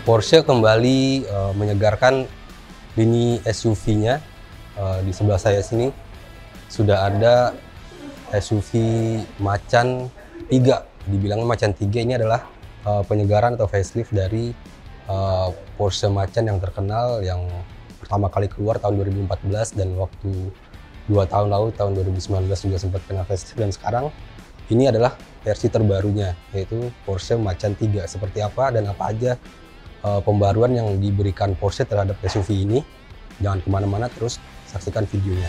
Porsche kembali menyegarkan lini SUV-nya. Di sebelah saya sini sudah ada SUV Macan 3. Dibilangnya Macan 3 ini adalah penyegaran atau facelift dari Porsche Macan yang terkenal, yang pertama kali keluar tahun 2014, dan waktu 2 tahun lalu tahun 2019 juga sempat kena facelift, dan sekarang ini adalah versi terbarunya, yaitu Porsche Macan 3. Seperti apa dan apa aja pembaruan yang diberikan Porsche terhadap SUV ini, jangan kemana-mana, terus saksikan videonya.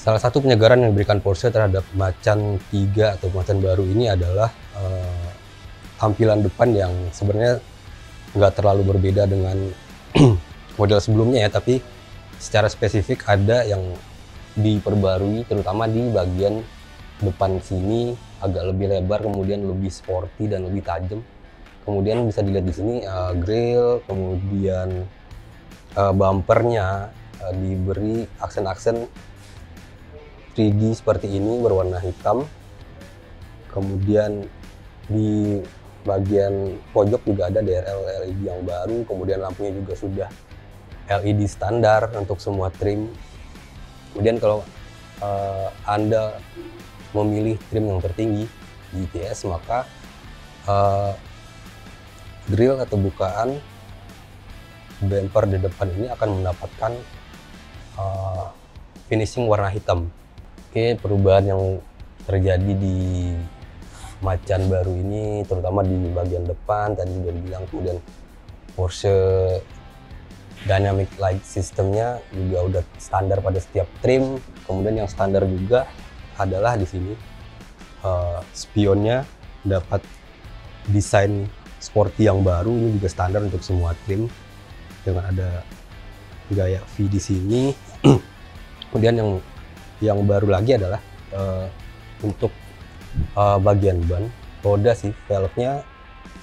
Salah satu penyegaran yang diberikan Porsche terhadap Macan 3 atau Macan baru ini adalah tampilan depan yang sebenarnya nggak terlalu berbeda dengan model sebelumnya ya, tapi secara spesifik ada yang diperbarui, terutama di bagian depan sini agak lebih lebar, kemudian lebih sporty dan lebih tajam. Kemudian bisa dilihat di sini grill, kemudian bumpernya diberi aksen-aksen 3D seperti ini berwarna hitam. Kemudian di bagian pojok juga ada DRL LED yang baru, kemudian lampunya juga sudah LED standar untuk semua trim. Kemudian kalau Anda memilih trim yang tertinggi GTS, maka grill atau bukaan bumper di depan ini akan mendapatkan finishing warna hitam. Oke, perubahan yang terjadi di Macan baru ini terutama di bagian depan tadi sudah dibilang, kemudian Porsche Dynamic Light Systemnya juga udah standar pada setiap trim. Kemudian yang standar juga adalah di sini spionnya dapat desain sporty yang baru, ini juga standar untuk semua trim dengan ada gaya V di sini. Kemudian yang baru lagi adalah untuk bagian ban, roda sih, velgnya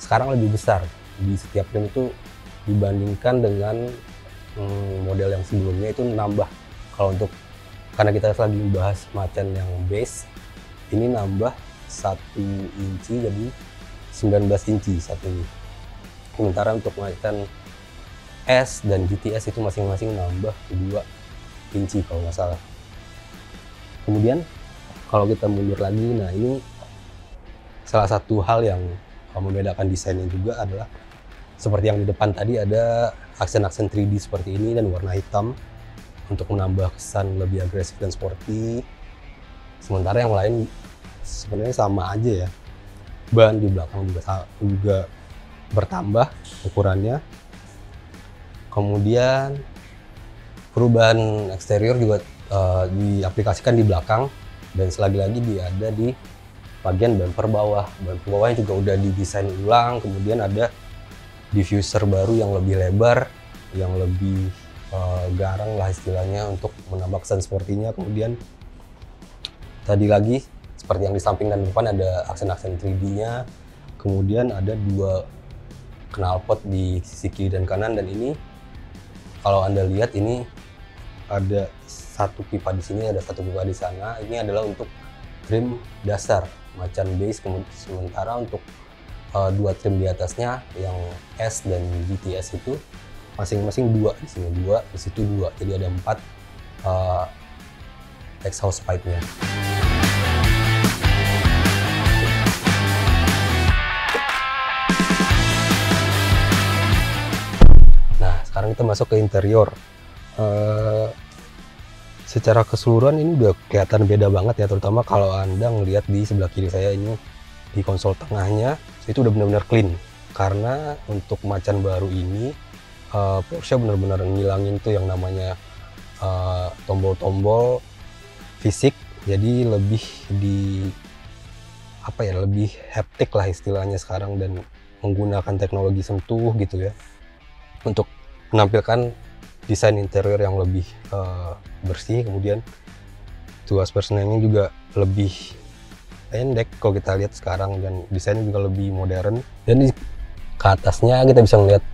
sekarang lebih besar di setiap trim itu dibandingkan dengan model yang sebelumnya. Itu nambah, kalau untuk, karena kita lagi membahas Macan yang base, ini nambah 1 inci jadi 19 inci satunya. Sementara untuk Macan S dan GTS itu masing-masing nambah 2 inci kalau nggak salah. Kemudian kalau kita mundur lagi, nah ini salah satu hal yang membedakan desainnya juga adalah seperti yang di depan tadi, ada aksen-aksen 3D seperti ini dan warna hitam untuk menambah kesan lebih agresif dan sporty. Sementara yang lain sebenarnya sama aja ya. Ban di belakang juga bertambah ukurannya. Kemudian perubahan eksterior juga diaplikasikan di belakang, dan selagi-lagi dia ada di bagian bumper bawah. Bumper bawahnya juga udah didesain ulang, kemudian ada diffuser baru yang lebih lebar, yang lebih garang lah istilahnya untuk menambah kesan sportinya. Kemudian tadi lagi seperti yang di samping dan depan ada aksen-aksen 3D-nya. Kemudian ada 2 knalpot di sisi kiri dan kanan, dan ini kalau Anda lihat ini ada 1 pipa di sini, ada 1 pipa di sana. Ini adalah untuk trim dasar Macan base. Sementara untuk 2 trim di atasnya yang S dan GTS itu masing-masing 2 di sini, 2 di situ 2. Jadi ada 4 exhaust pipe-nya. Nah, sekarang kita masuk ke interior. Secara keseluruhan ini udah kelihatan beda banget ya, terutama kalau Anda ngelihat di sebelah kiri saya ini, di konsol tengahnya itu udah benar-benar clean. Karena untuk Macan baru ini Porsche benar-benar ngilangin tuh yang namanya tombol-tombol fisik, jadi lebih di lebih haptik lah istilahnya sekarang, dan menggunakan teknologi sentuh gitu ya untuk menampilkan desain interior yang lebih bersih. Kemudian tuas persnelnya juga lebih pendek kalau kita lihat sekarang, dan desainnya juga lebih modern. Dan di ke atasnya kita bisa melihat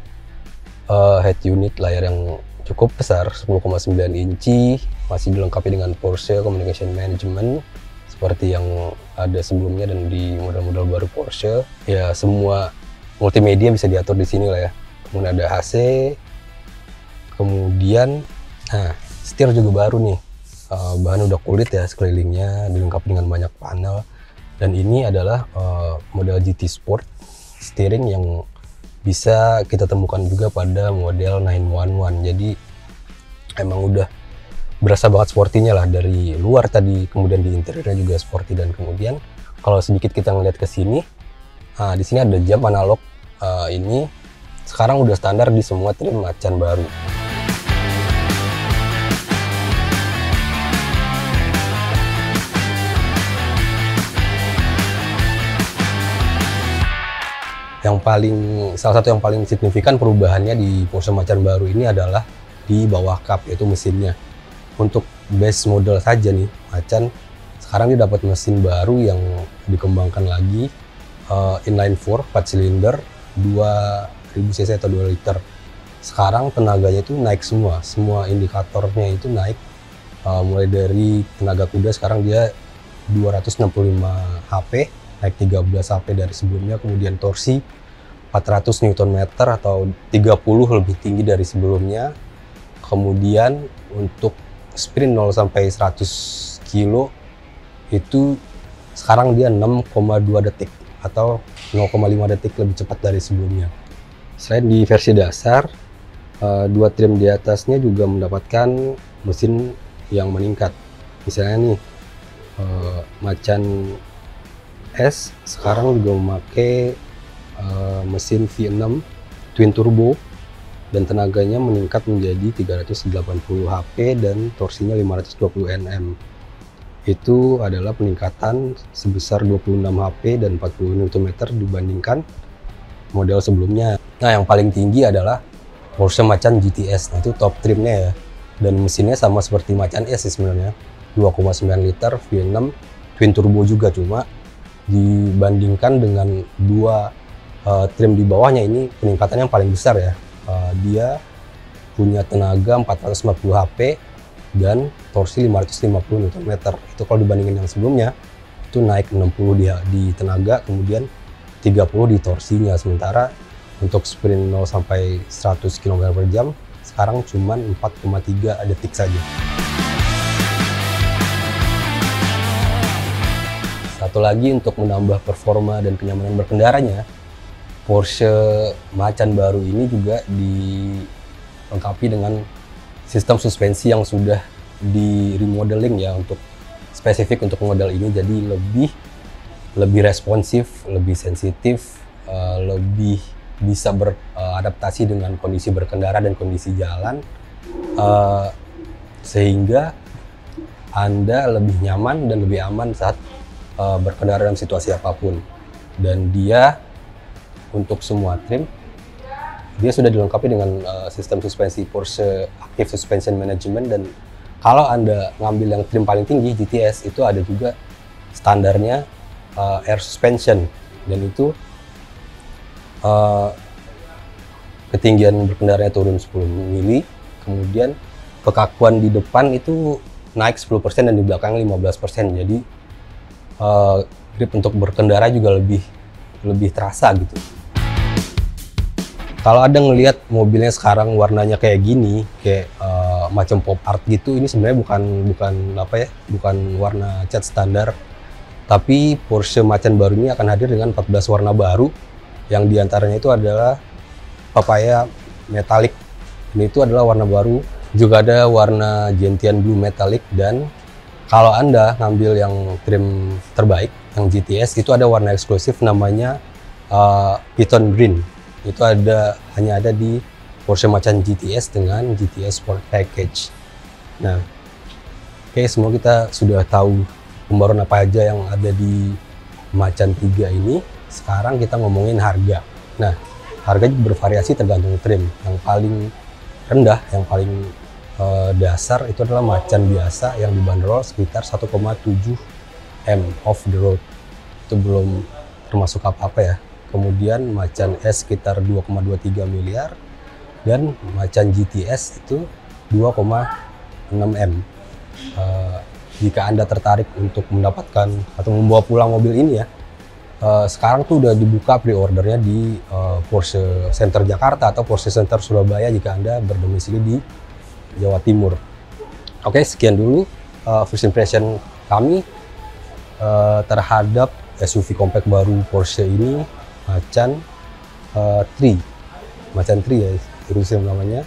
head unit layar yang cukup besar, 10,9 inci, masih dilengkapi dengan Porsche Communication Management seperti yang ada sebelumnya dan di model-model baru Porsche. Ya, semua multimedia bisa diatur di sini lah ya. Kemudian ada AC, kemudian setir juga baru nih, bahan udah kulit ya sekelilingnya, dilengkapi dengan banyak panel. Dan ini adalah model GT Sport steering yang bisa kita temukan juga pada model 911. Jadi emang udah berasa banget sportinya lah dari luar tadi, kemudian di interiornya juga sporty. Dan kemudian kalau sedikit kita ngeliat ke sini, di sini ada jam analog. Ini sekarang udah standar di semua trim Macan baru. Salah satu yang paling signifikan perubahannya di Porsche Macan baru ini adalah di bawah kap, yaitu mesinnya. Untuk base model saja nih, Macan sekarang dia dapat mesin baru yang dikembangkan lagi, inline 4 silinder 2000 cc atau 2 liter. Sekarang tenaganya itu naik semua indikatornya itu naik, mulai dari tenaga kuda sekarang dia 265 HP, naik 13 HP dari sebelumnya. Kemudian torsi 400 Nm atau 30 lebih tinggi dari sebelumnya. Kemudian untuk sprint 0 sampai 100 kilo itu sekarang dia 6,2 detik atau 0,5 detik lebih cepat dari sebelumnya. Selain di versi dasar, dua trim di atasnya juga mendapatkan mesin yang meningkat. Misalnya nih, Macan S sekarang juga memakai mesin V6 twin turbo dan tenaganya meningkat menjadi 380 HP dan torsinya 520 Nm. Itu adalah peningkatan sebesar 26 HP dan 40 Nm dibandingkan model sebelumnya. Nah, yang paling tinggi adalah Porsche Macan GTS. Nah, itu top trimnya ya. Dan mesinnya sama seperti Macan S sih sebenarnya. 2,9 liter V6 twin turbo juga, cuma dibandingkan dengan dua trim di bawahnya ini peningkatannya yang paling besar ya. Dia punya tenaga 450 HP dan torsi 550 Nm. Itu kalau dibandingin yang sebelumnya itu naik 60 di tenaga, kemudian 30 di torsinya. Sementara untuk sprint 0 sampai 100 km/jam sekarang cuma 4,3 detik saja. Satu lagi untuk menambah performa dan kenyamanan berkendaranya, Porsche Macan baru ini juga dilengkapi dengan sistem suspensi yang sudah di remodeling ya, untuk spesifik untuk model ini. Jadi lebih responsif, lebih sensitif, lebih bisa beradaptasi dengan kondisi berkendara dan kondisi jalan, sehingga Anda lebih nyaman dan lebih aman saat berkendara dalam situasi apapun. Dan dia untuk semua trim dia sudah dilengkapi dengan sistem suspensi Porsche Active Suspension Management. Dan kalau Anda ngambil yang trim paling tinggi GTS, itu ada juga standarnya air suspension, dan itu ketinggian berkendaranya turun 10 mili, kemudian kekakuan di depan itu naik 10% dan di belakang 15%. Jadi grip untuk berkendara juga lebih terasa gitu. Kalau ada ngelihat mobilnya sekarang warnanya kayak gini, kayak macam pop art gitu, ini sebenarnya bukan warna cat standar. Tapi Porsche Macan baru ini akan hadir dengan 14 warna baru, yang diantaranya itu adalah papaya metallic. Ini itu adalah warna baru. Juga ada warna gentian blue metallic, dan kalau Anda ngambil yang trim terbaik, yang GTS, itu ada warna eksklusif namanya Piton Green. Itu hanya ada di Porsche Macan GTS dengan GTS Sport Package. Nah, oke, semua kita sudah tahu pembaruan apa aja yang ada di Macan 3 ini. Sekarang kita ngomongin harga. Nah, harga bervariasi tergantung trim. Yang paling rendah, yang paling dasar itu adalah Macan biasa yang dibanderol sekitar 1,7 M off the road. itu belum termasuk apa-apa ya. Kemudian Macan S sekitar 2,23 miliar dan Macan GTS itu 2,6 M. Jika Anda tertarik untuk mendapatkan atau membawa pulang mobil ini ya, sekarang tuh udah dibuka pre-ordernya di Porsche Center Jakarta atau Porsche Center Surabaya jika Anda berdomisili di Jawa Timur. Oke, sekian dulu first impression kami terhadap SUV compact baru Porsche ini, Macan 3 ya Rusia namanya.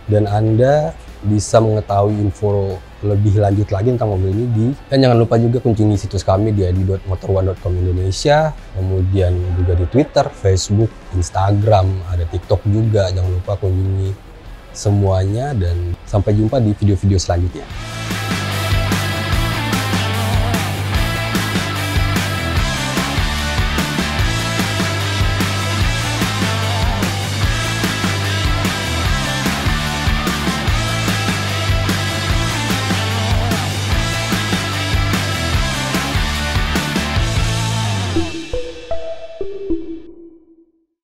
Dan Anda bisa mengetahui info lebih lanjut lagi tentang mobil ini dan jangan lupa juga kunjungi situs kami di id.motor1.com Indonesia, kemudian juga di Twitter, Facebook, Instagram, ada TikTok juga. Jangan lupa kunjungi semuanya dan sampai jumpa di video-video selanjutnya.